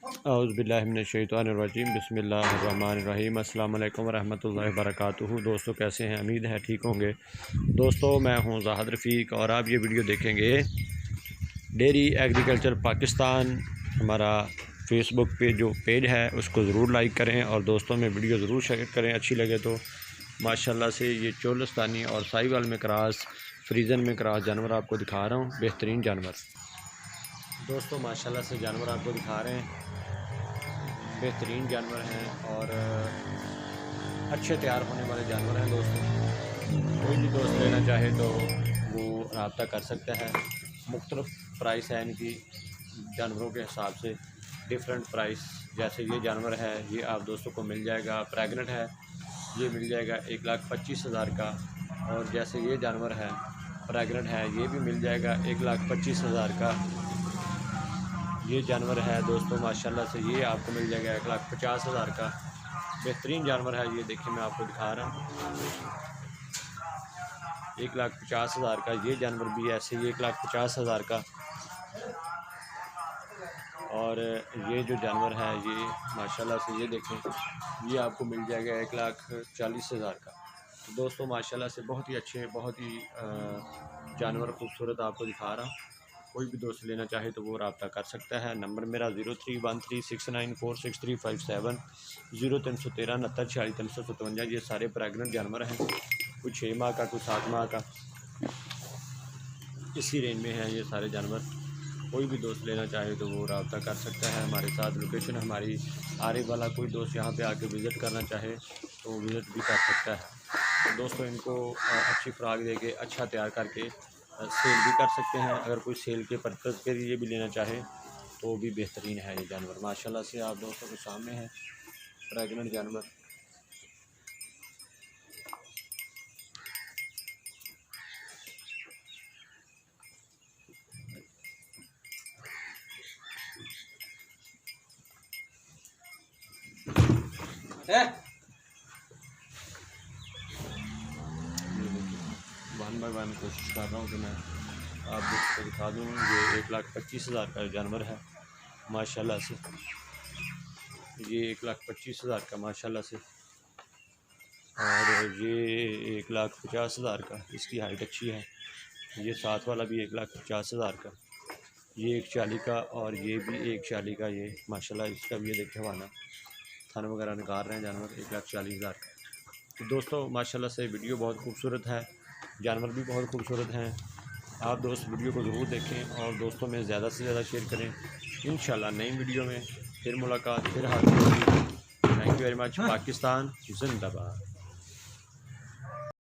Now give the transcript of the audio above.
औज़ुबिल्लाहिमिनश्शैतानिर्रजीम बिस्मिल्लाहिर्रहमानिर्रहीम अस्सलाम वालेकुम रहमतुल्लाहि वबरकातुहू। दोस्तों कैसे हैं? उम्मीद है ठीक होंगे। दोस्तों मैं हूं ज़ाहिद रफ़ीक और आप ये वीडियो देखेंगे डेयरी एग्रीकल्चर पाकिस्तान। हमारा फेसबुक पे जो पेज है उसको ज़रूर लाइक करें और दोस्तों में वीडियो ज़रूर शेयर करें। अच्छी लगे तो माशाल्लाह से ये चोलस्तानी और साहिवाल में क्रॉस, फ्रीजन में क्रॉस जानवर आपको दिखा रहा हूँ। बेहतरीन जानवर दोस्तों माशाल्लाह से जानवर आपको दिखा रहे हैं। बेहतरीन जानवर हैं और अच्छे तैयार होने वाले जानवर हैं। दोस्तों कोई भी दोस्त लेना चाहे तो वो रब्ता कर सकता है। मुख्तलिफ प्राइस है इनकी, जानवरों के हिसाब से डिफरेंट प्राइस। जैसे ये जानवर है ये आप दोस्तों को मिल जाएगा, प्रेगनेंट है, ये मिल जाएगा 1,25,000 का। और जैसे ये जानवर है प्रेगनेंट है, ये भी मिल जाएगा 1,25,000 का। ये जानवर है दोस्तों माशाल्लाह से ये आपको मिल जाएगा 1,50,000 का। बेहतरीन जानवर है ये, देखिए मैं आपको दिखा रहा हूँ। 1,50,000 का ये जानवर भी ऐसे ही 1,50,000 का। और ये जो जानवर है ये माशाल्लाह से ये देखें, ये आपको मिल जाएगा 1,40,000 का। तो दोस्तों माशाल्लाह से बहुत ही अच्छे, बहुत ही जानवर खूबसूरत आपको दिखा रहा हूँ। कोई भी दोस्त लेना चाहे तो वो रब्ता कर सकता है। नंबर मेरा 031369463557, 0313 69 46 357। ये सारे प्रेगनेंट जानवर हैं, कोई 6 माह का, कोई 7 माह का, इसी रेंज में हैं ये सारे जानवर। कोई भी दोस्त लेना चाहे तो वो रब्ता कर सकता है हमारे साथ। लोकेशन हमारी आरे वाला, कोई दोस्त यहाँ पे आके विज़िट करना चाहे तो विज़िट भी कर सकता है। तो दोस्तों इनको अच्छी खुराक दे के अच्छा तैयार करके सेल भी कर सकते हैं। अगर कोई सेल के पर्पज़ के लिए भी लेना चाहे तो भी बेहतरीन है ये जानवर। माशाल्लाह से आप दोस्तों के सामने है प्रेगनेंट जानवर। वन बाय वन कोशिश कर रहा हूँ कि मैं आप दोस्तों को दिखा दूँ। ये 1,25,000 का जानवर है माशाल्लाह से। ये 1,25,000 का माशाल्लाह से। और ये 1,50,000 का, इसकी हाइट अच्छी है। ये साथ वाला भी 1,50,000 का, ये 1,40 का और ये भी 1,40 का। ये माशाल्लाह इसका भी ये देखे हवाना थान वगैरह निकाल रहे हैं जानवर 1,40,000 का। तो दोस्तों माशाल्लाह से वीडियो बहुत खूबसूरत है, जानवर भी बहुत खूबसूरत हैं। आप दोस्त वीडियो को ज़रूर देखें और दोस्तों में ज़्यादा से ज़्यादा शेयर करें। इंशाल्लाह नई वीडियो में फिर मुलाकात, फिर हाजिर होगी। Thank you very much. Pakistan जिंदाबाद।